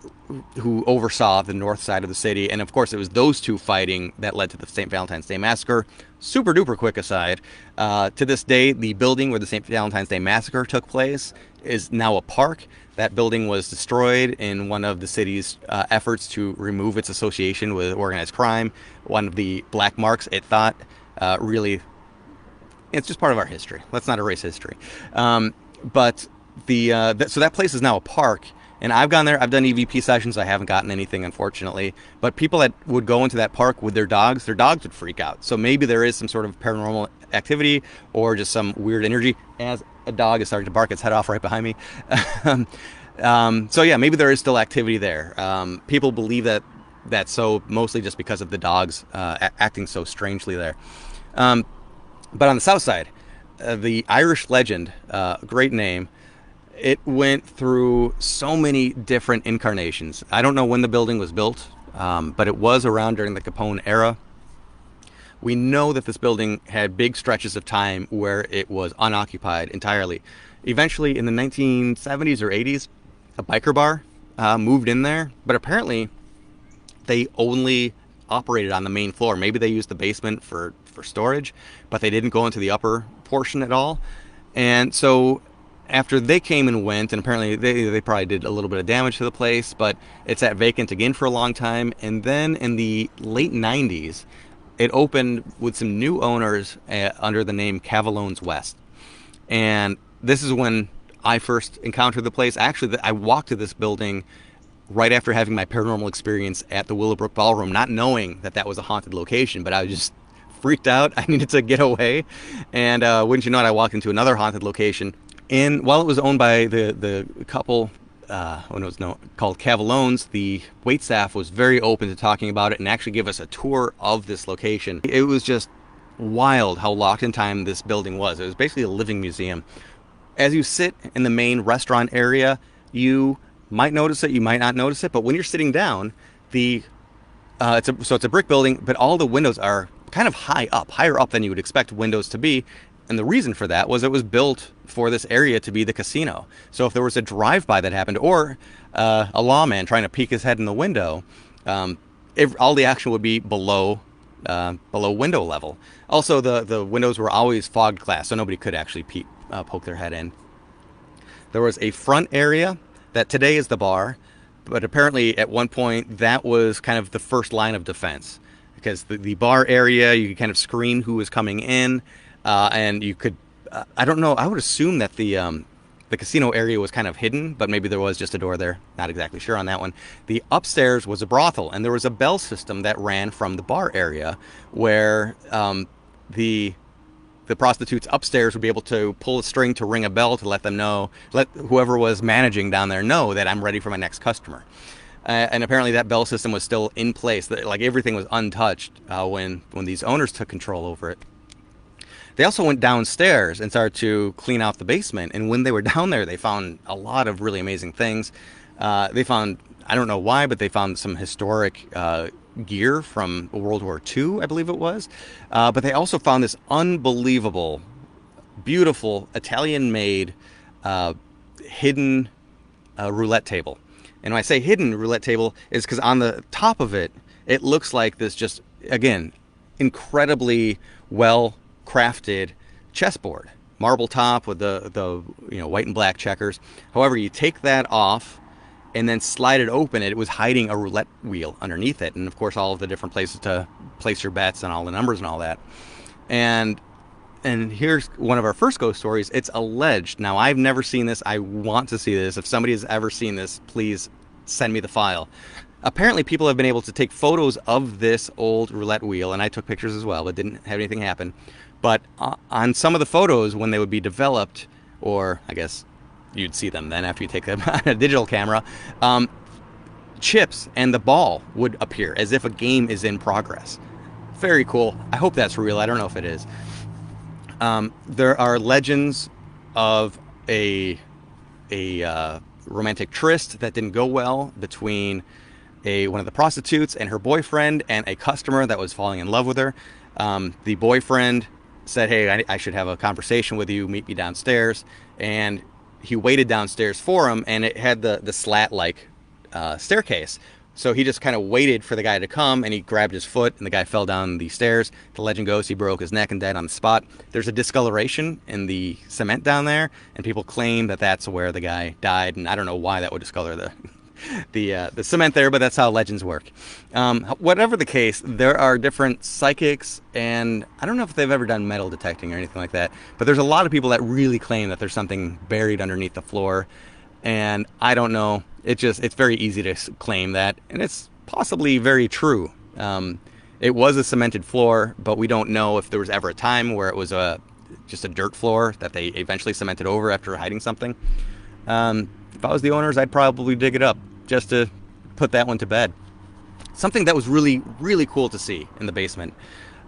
oversaw the north side of the city. And of course, it was those two fighting that led to the St. Valentine's Day Massacre. Super duper quick aside, to this day, the building where the St. Valentine's Day Massacre took place is now a park. That building was destroyed in one of the city's efforts to remove its association with organized crime. One of the black marks it thought really, it's just part of our history. Let's not erase history. But so that place is now a park. And I've gone there. I've done EVP sessions. I haven't gotten anything, unfortunately. But people that would go into that park with their dogs would freak out. So maybe there is some sort of paranormal activity or just some weird energy. As a dog is starting to bark its head off right behind me. So yeah, maybe there is still activity there. People believe that's so mostly just because of the dogs acting so strangely there. But on the south side, the Irish Legend, great name. It went through so many different incarnations. I don't know when the building was built, but it was around during the Capone era. We know that this building had big stretches of time where it was unoccupied entirely. Eventually, in the 1970s or 80s, a biker bar moved in there, but apparently they only operated on the main floor. Maybe they used the basement for storage, but they didn't go into the upper portion at all. And so after they came and went, and apparently they probably did a little bit of damage to the place, but it's sat vacant again for a long time. And then in the late 90s, it opened with some new owners under the name Cavalone's West. And this is when I first encountered the place. Actually, I walked to this building right after having my paranormal experience at the Willowbrook Ballroom, not knowing that was a haunted location, but I was just freaked out. I needed to get away. And wouldn't you know it, I walked into another haunted location. And while it was owned by the couple, when it was called Cavalone's, the waitstaff was very open to talking about it and actually give us a tour of this location. It was just wild how locked in time this building was. It was basically a living museum. As you sit in the main restaurant area, you might notice it, you might not notice it, but when you're sitting down, it's a brick building, but all the windows are kind of higher up than you would expect windows to be. And the reason for that was it was built for this area to be the casino. So if there was a drive-by that happened, or a lawman trying to peek his head in the window, all the action would be below window level. Also, the windows were always fogged glass, so nobody could actually poke their head in. There was a front area that today is the bar, but apparently at one point that was kind of the first line of defense, because the bar area, you could kind of screen who was coming in. And you could, I don't know, I would assume that the casino area was kind of hidden, but maybe there was just a door there. Not exactly sure on that one. The upstairs was a brothel, and there was a bell system that ran from the bar area where the prostitutes upstairs would be able to pull a string to ring a bell to let whoever was managing down there know that I'm ready for my next customer. And apparently that bell system was still in place. Like everything was untouched when these owners took control over it. They also went downstairs and started to clean out the basement. And when they were down there, they found a lot of really amazing things. They found, I don't know why, but they found some historic gear from World War II, I believe it was. But they also found this unbelievable, beautiful, Italian-made hidden roulette table. And when I say hidden roulette table, it's because on the top of it, it looks like this just, again, incredibly well crafted chessboard, marble top with the white and black checkers. However, you take that off and then slide it open, it was hiding a roulette wheel underneath it, and of course all of the different places to place your bets and all the numbers and all that. And here's one of our first ghost stories. It's alleged, now I've never seen this, I want to see this. If somebody has ever seen this, please send me the file. Apparently people have been able to take photos of this old roulette wheel, and I took pictures as well, but didn't have anything happen. But on some of the photos, when they would be developed, or I guess you'd see them then after you take them on a digital camera. Chips and the ball would appear as if a game is in progress. Very cool. I hope that's real. I don't know if it is. There are legends of a romantic tryst that didn't go well between one of the prostitutes and her boyfriend and a customer that was falling in love with her. The boyfriend said, hey, I should have a conversation with you, meet me downstairs. And he waited downstairs for him, and it had the slat-like staircase. So he just kind of waited for the guy to come, and he grabbed his foot, and the guy fell down the stairs. The legend goes he broke his neck and died on the spot. There's a discoloration in the cement down there, and people claim that that's where the guy died, and I don't know why that would discolor the cement there, but that's how legends work. Whatever the case, there are different psychics, and I don't know if they've ever done metal detecting or anything like that, but there's a lot of people that really claim that there's something buried underneath the floor, and I don't know. It's very easy to claim that, and it's possibly very true. It was a cemented floor, but we don't know if there was ever a time where it was just a dirt floor that they eventually cemented over after hiding something. If I was the owners, I'd probably dig it up just to put that one to bed. Something that was really, really cool to see in the basement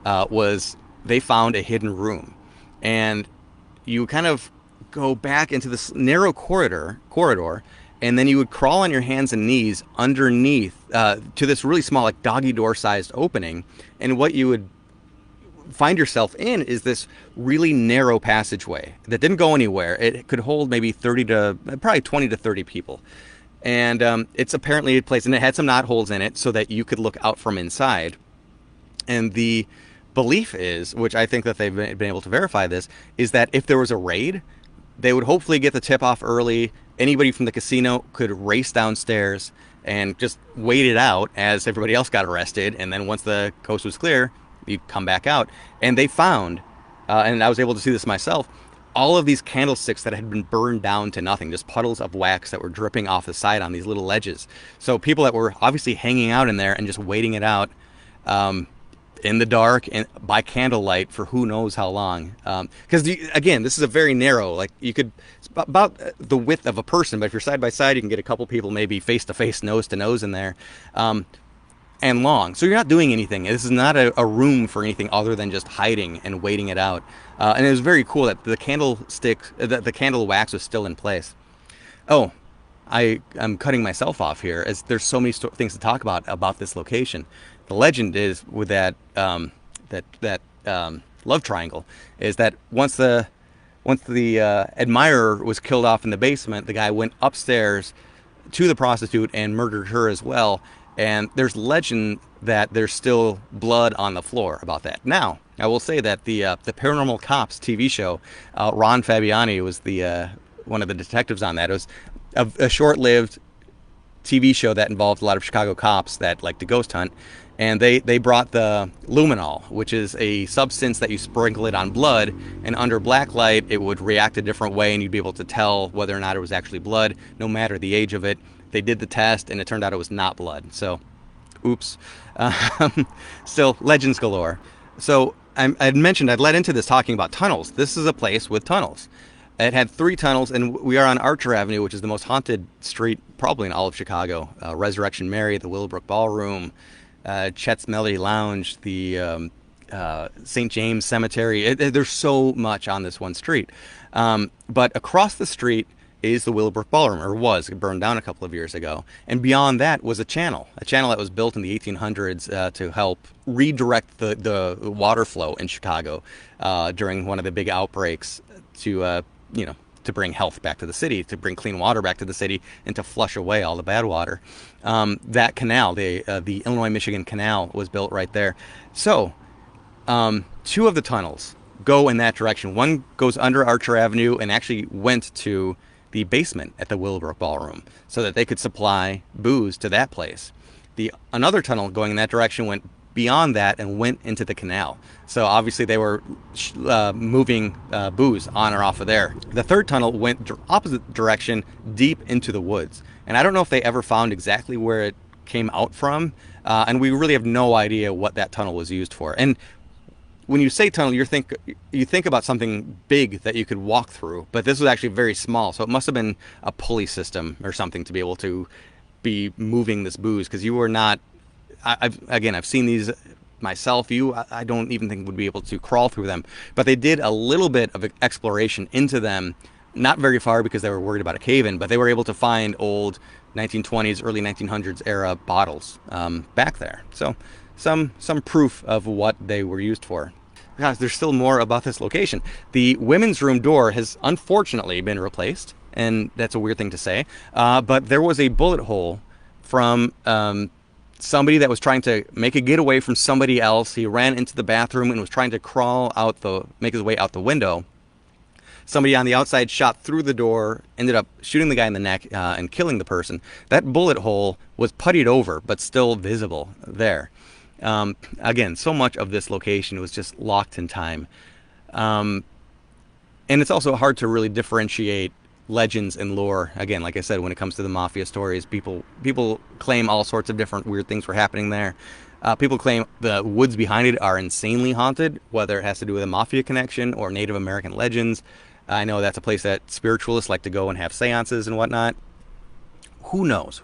was they found a hidden room, and you kind of go back into this narrow corridor, and then you would crawl on your hands and knees underneath to this really small, like doggy door sized opening. And what you would find yourself in is this really narrow passageway that didn't go anywhere. It could hold maybe 20 to 30 people. And it's apparently a place, and it had some knotholes in it so that you could look out from inside. And the belief is, which I think that they've been able to verify this, is that if there was a raid, they would hopefully get the tip off early. Anybody from the casino could race downstairs and just wait it out as everybody else got arrested. And then once the coast was clear, you'd come back out. And they found, and I was able to see this myself, all of these candlesticks that had been burned down to nothing, just puddles of wax that were dripping off the side on these little ledges. So people that were obviously hanging out in there and just waiting it out in the dark and by candlelight for who knows how long. Because again, this is a very narrow, like you could, about the width of a person, but if you're side by side, you can get a couple people maybe face to face, nose to nose in there, and long. So you're not doing anything. This is not a room for anything other than just hiding and waiting it out. And it was very cool that the candlestick, the candle wax was still in place. Oh, I'm cutting myself off here as there's so many things to talk about this location. The legend is with that love triangle is that once the admirer was killed off in the basement, the guy went upstairs to the prostitute and murdered her as well. And there's legend that there's still blood on the floor about that. Now, I will say that the Paranormal Cops TV show, Ron Fabiani was the one of the detectives on that. It was a short-lived TV show that involved a lot of Chicago cops that like to ghost hunt. And they brought the luminol, which is a substance that you sprinkle it on blood, and under black light, it would react a different way, and you'd be able to tell whether or not it was actually blood, no matter the age of it. They did the test, and it turned out it was not blood. So, oops. Still, legends galore. So, I'd mentioned, I'd led into this talking about tunnels. This is a place with tunnels. It had 3 tunnels, and we are on Archer Avenue, which is the most haunted street probably in all of Chicago. Resurrection Mary, the Willowbrook Ballroom, Chet's Melody Lounge, the St. James Cemetery. There's so much on this one street. But across the street is the Willowbrook Ballroom, or was. It burned down a couple of years ago. And beyond that was a channel that was built in the 1800s to help redirect the water flow in Chicago during one of the big outbreaks to bring health back to the city, to bring clean water back to the city, and to flush away all the bad water. That canal, the Illinois-Michigan Canal, was built right there. So, 2 of the tunnels go in that direction. One goes under Archer Avenue and actually went to the basement at the Willowbrook Ballroom so that they could supply booze to that place. Another tunnel going in that direction went beyond that and went into the canal. So obviously they were moving booze on or off of there. The third tunnel went opposite direction, deep into the woods. And I don't know if they ever found exactly where it came out from, and we really have no idea what that tunnel was used for. And when you say tunnel, you think about something big that you could walk through, but this was actually very small, so it must have been a pulley system or something to be able to be moving this booze, because you were not. I've seen these myself. I don't even think would be able to crawl through them, but they did a little bit of exploration into them, not very far because they were worried about a cave-in, but they were able to find old 1920s, early 1900s era bottles back there. So some proof of what they were used for. Gosh, there's still more about this location. The women's room door has unfortunately been replaced, and that's a weird thing to say, but there was a bullet hole from somebody that was trying to make a getaway from somebody else. He ran into the bathroom and was trying to make his way out the window. Somebody on the outside shot through the door, ended up shooting the guy in the neck and killing the person. That bullet hole was puttied over, but still visible there. Again, so much of this location was just locked in time. And it's also hard to really differentiate legends and lore. Again, like I said, when it comes to the Mafia stories, people claim all sorts of different weird things were happening there. People claim the woods behind it are insanely haunted, whether it has to do with a Mafia connection or Native American legends. I know that's a place that spiritualists like to go and have seances and whatnot. Who knows?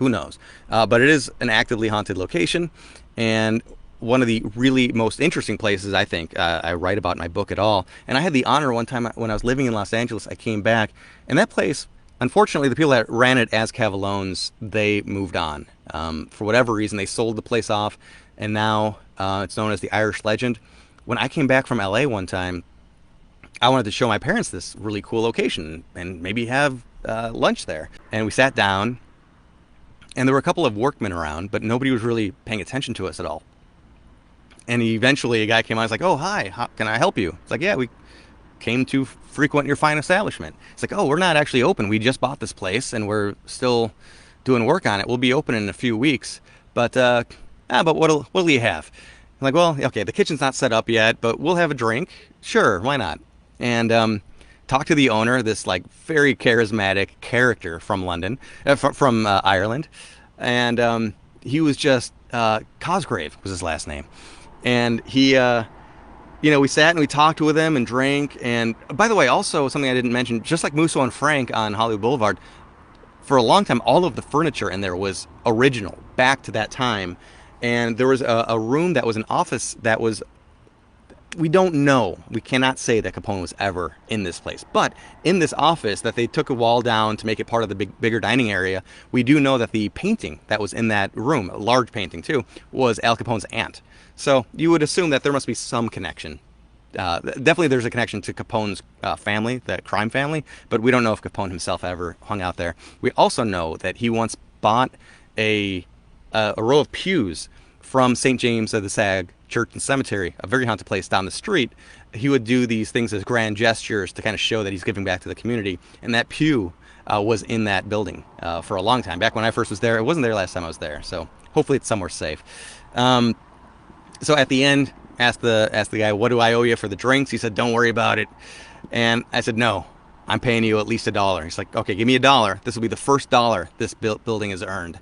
But it is an actively haunted location, and one of the really most interesting places, I think, I write about in my book at all. And I had the honor one time when I was living in Los Angeles, I came back, and that place, unfortunately, the people that ran it as Cavalones, they moved on. For whatever reason, they sold the place off, and now it's known as the Irish Legend. When I came back from LA one time, I wanted to show my parents this really cool location and maybe have lunch there. And we sat down, and there were a couple of workmen around, but nobody was really paying attention to us at all. And eventually a guy came on, he's like, "Oh, hi, how can I help you?" It's like, "Yeah, we came to frequent your fine establishment." It's like, "Oh, we're not actually open. We just bought this place and we're still doing work on it. We'll be open in a few weeks. But what'll you have?" I'm like, "Well, okay, the kitchen's not set up yet, but we'll have a drink. Sure, why not?" And talked to the owner, this like very charismatic character from London, from Ireland, and he was just Cosgrave was his last name, and he, we sat and we talked with him and drank. And by the way, also something I didn't mention, just like Musso and Frank on Hollywood Boulevard, for a long time, all of the furniture in there was original, back to that time, and there was a room that was an office that was. We don't know. We cannot say that Capone was ever in this place. But in this office that they took a wall down to make it part of the bigger dining area, we do know that the painting that was in that room, a large painting too, was Al Capone's aunt. So you would assume that there must be some connection. Definitely there's a connection to Capone's family, the crime family, but we don't know if Capone himself ever hung out there. We also know that he once bought a row of pews from St. James of the Sag Church and Cemetery, a very haunted place down the street. He would do these things as grand gestures to kind of show that he's giving back to the community. And that pew was in that building for a long time. Back when I first was there, it wasn't there last time I was there. So hopefully it's somewhere safe. So at the end, asked the guy, "What do I owe you for the drinks?" He said, "Don't worry about it." And I said, "No, I'm paying you at least $1." He's like, "Okay, give me $1. This will be the first dollar this building has earned."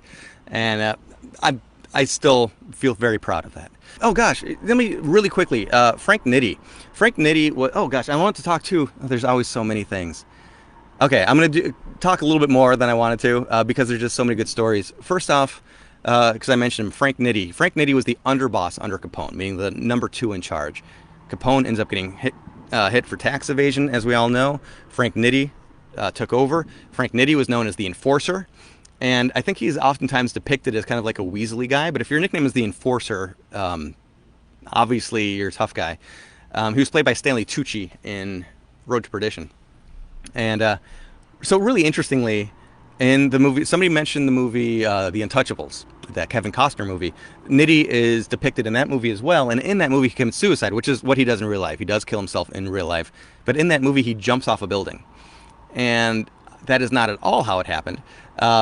And I still feel very proud of that. Oh gosh, let me really quickly, Frank Nitti. Frank Nitti was, oh gosh, I want to talk too. There's always so many things. Okay, I'm going to talk a little bit more than I wanted to because there's just so many good stories. First off, because I mentioned him, Frank Nitti. Frank Nitti was the underboss under Capone, meaning the number 2 in charge. Capone ends up getting hit for tax evasion, as we all know. Frank Nitti took over. Frank Nitti was known as the Enforcer. And I think he's oftentimes depicted as kind of like a Weasley guy. But if your nickname is the Enforcer, obviously you're a tough guy. He was played by Stanley Tucci in Road to Perdition. And so really interestingly, in the movie, somebody mentioned the movie The Untouchables, that Kevin Costner movie. Nitti is depicted in that movie as well. And in that movie, he commits suicide, which is what he does in real life. He does kill himself in real life. But in that movie, he jumps off a building. And that is not at all how it happened.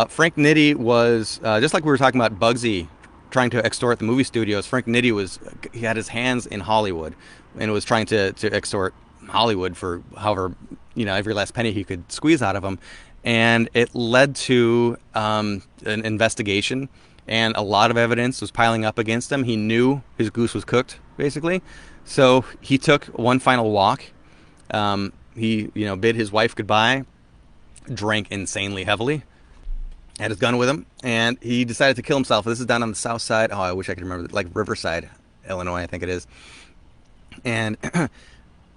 Frank Nitti was, just like we were talking about Bugsy trying to extort the movie studios, Frank Nitti he had his hands in Hollywood and was trying to extort Hollywood for however, every last penny he could squeeze out of them. And it led to an investigation, and a lot of evidence was piling up against him. He knew his goose was cooked basically. So he took one final walk. He, bid his wife goodbye, drank insanely heavily, had his gun with him, and he decided to kill himself. This is down on the south side. Oh, I wish I could remember, like Riverside, Illinois, I think it is. And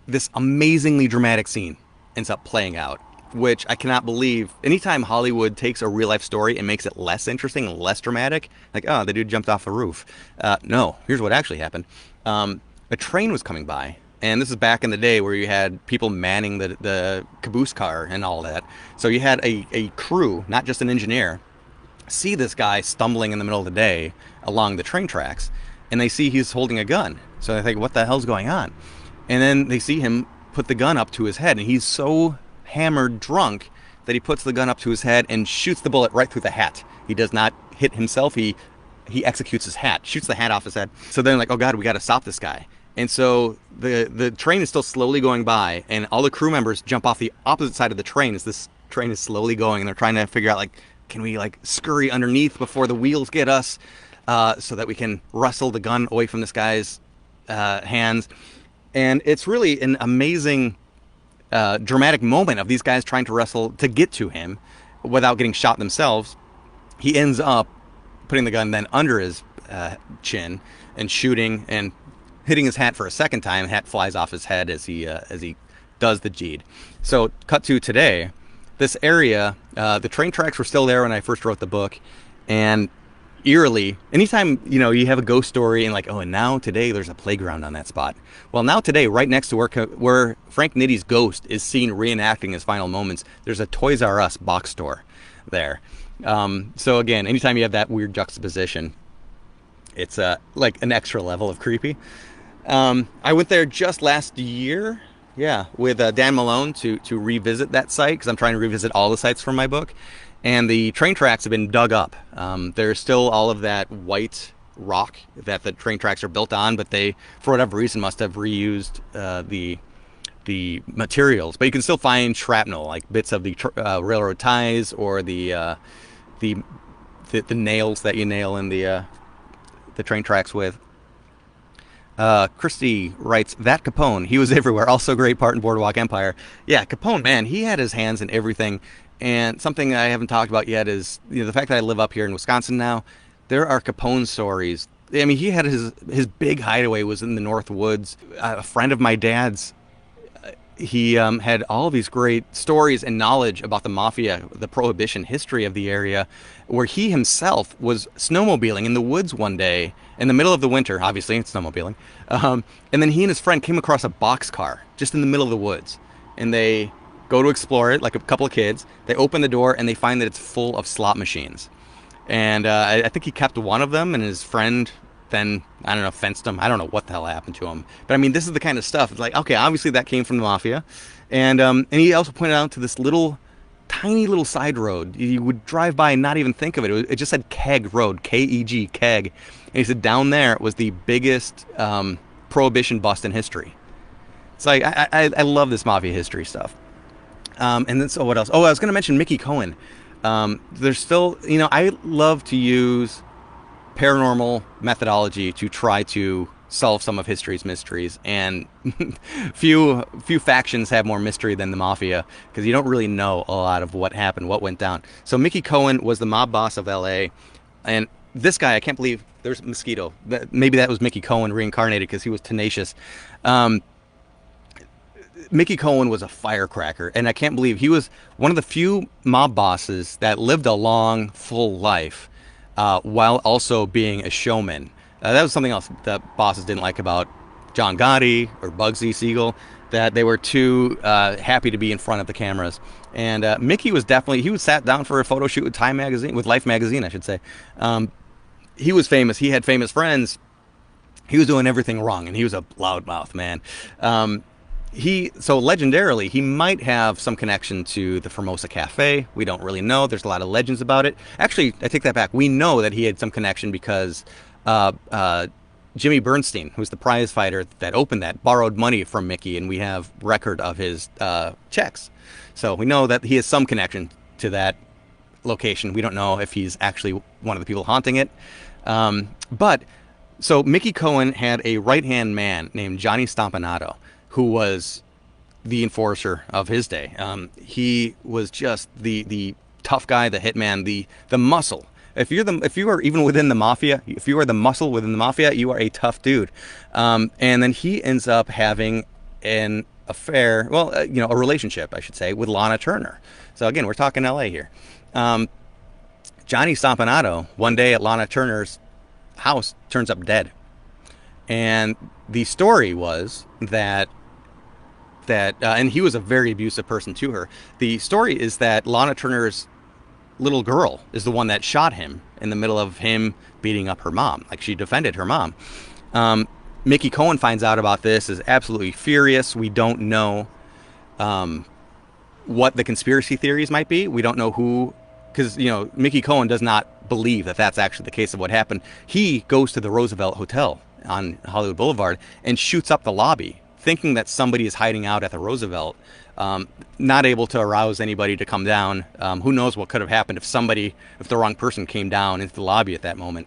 this amazingly dramatic scene ends up playing out, which I cannot believe. Anytime Hollywood takes a real life story and makes it less interesting and less dramatic, like, oh, the dude jumped off a roof. No, here's what actually happened. A train was coming by, and this is back in the day where you had people manning the caboose car and all that. So you had a crew, not just an engineer, see this guy stumbling in the middle of the day along the train tracks, and they see he's holding a gun. So they think, what the hell's going on? And then they see him put the gun up to his head, and he's so hammered drunk that he puts the gun up to his head and shoots the bullet right through the hat. He does not hit himself. He executes his hat, shoots the hat off his head. So then, like, oh God, we got to stop this guy. And so the train is still slowly going by, and all the crew members jump off the opposite side of the train as this train is slowly going, and they're trying to figure out, like, can we, like, scurry underneath before the wheels get us, so that we can wrestle the gun away from this guy's hands. And it's really an amazing dramatic moment of these guys trying to wrestle to get to him without getting shot themselves. He ends up putting the gun then under his chin and shooting and hitting his hat for a second time. Hat flies off his head as he does the deed. So cut to today, this area, the train tracks were still there when I first wrote the book, and eerily, anytime you have a ghost story and like, oh, and now today there's a playground on that spot. Well, now today, right next to where Frank Nitti's ghost is seen reenacting his final moments, there's a Toys R Us box store there. So again, anytime you have that weird juxtaposition, it's like an extra level of creepy. I went there just last year, with Dan Malone to revisit that site, because I'm trying to revisit all the sites from my book. And the train tracks have been dug up. There's still all of that white rock that the train tracks are built on, but they, for whatever reason, must have reused the materials. But you can still find shrapnel, like bits of the railroad ties or the nails that you nail in the train tracks with. Christy writes, that Capone, he was everywhere. Also great part in Boardwalk Empire. Yeah, Capone, man, he had his hands in everything. And something I haven't talked about yet is, the fact that I live up here in Wisconsin now. There are Capone stories. I mean, he had his big hideaway was in the North Woods. A friend of my dad's, he had all these great stories and knowledge about the Mafia, the Prohibition history of the area, where he himself was snowmobiling in the woods one day in the middle of the winter. Obviously, it's snowmobiling. And then he and his friend came across a boxcar just in the middle of the woods, and they go to explore it, like a couple of kids. They open the door and they find that it's full of slot machines. And I think he kept one of them, and his friend then, I don't know, fenced him. I don't know what the hell happened to him. But I mean, this is the kind of stuff. It's like, okay, obviously that came from the Mafia. And he also pointed out to this tiny little side road. You would drive by and not even think of it. It just said Keg Road, K-E-G, Keg. And he said down there was the biggest Prohibition bust in history. It's like, I love this Mafia history stuff. And then, so what else? Oh, I was going to mention Mickey Cohen. There's still, I love to use paranormal methodology to try to solve some of history's mysteries, and few factions have more mystery than the Mafia, because you don't really know a lot of what happened, what went down. So Mickey Cohen was the mob boss of LA, and this guy, I can't believe there's Mosquito. Maybe that was Mickey Cohen reincarnated, because he was tenacious. Mickey Cohen was a firecracker, and I can't believe he was one of the few mob bosses that lived a long, full life while also being a showman. That was something else that bosses didn't like about John Gotti or Bugsy Siegel, that they were too happy to be in front of the cameras. And Mickey was he was sat down for a photo shoot with Time Magazine, with Life Magazine, I should say. He was famous. He had famous friends. He was doing everything wrong, and he was a loudmouth, man. So legendarily, he might have some connection to the Formosa Cafe. We don't really know. There's a lot of legends about it. Actually, I take that back. We know that he had some connection because Jimmy Bernstein, who's the prize fighter that opened that, borrowed money from Mickey, and we have record of his checks. So we know that he has some connection to that location. We don't know if he's actually one of the people haunting it. But So Mickey Cohen had a right-hand man named Johnny Stompanato, who was the enforcer of his day. He was just the tough guy, the hitman, the muscle. If you are even within the mafia, if you are the muscle within the mafia, you are a tough dude. And then he ends up having an affair, well, a relationship, I should say, with Lana Turner. So again, we're talking L.A. here. Johnny Stompanato, one day at Lana Turner's house, turns up dead. And the story was that and he was a very abusive person to her. The story is that Lana Turner's little girl is the one that shot him in the middle of him beating up her mom. Like, she defended her mom. Mickey Cohen finds out about this, is absolutely furious. We don't know what the conspiracy theories might be. We don't know who, because Mickey Cohen does not believe that that's actually the case of what happened. He goes to the Roosevelt Hotel on Hollywood Boulevard and shoots up the lobby, thinking that somebody is hiding out at the Roosevelt, not able to arouse anybody to come down. Who knows what could have happened if the wrong person came down into the lobby at that moment.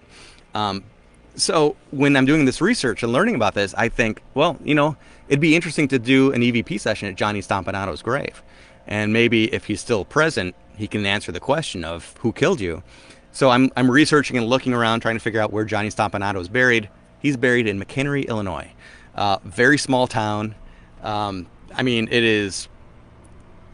So when I'm doing this research and learning about this, I think, well, it'd be interesting to do an EVP session at Johnny Stompanato's grave. And maybe if he's still present, he can answer the question of who killed you. So I'm researching and looking around, trying to figure out where Johnny Stompanato is buried. He's buried in McHenry, Illinois. Very small town. It is,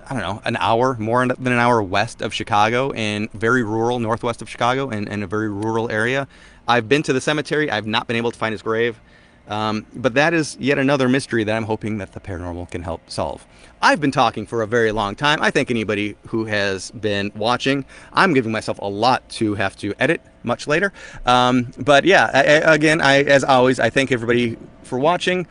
I don't know, more than an hour west of Chicago, and very rural, northwest of Chicago, and a very rural area. I've been to the cemetery. I've not been able to find his grave. But that is yet another mystery that I'm hoping that the paranormal can help solve. I've been talking for a very long time. I thank anybody who has been watching. I'm giving myself a lot to have to edit much later. But yeah, again, as always, I thank everybody for watching.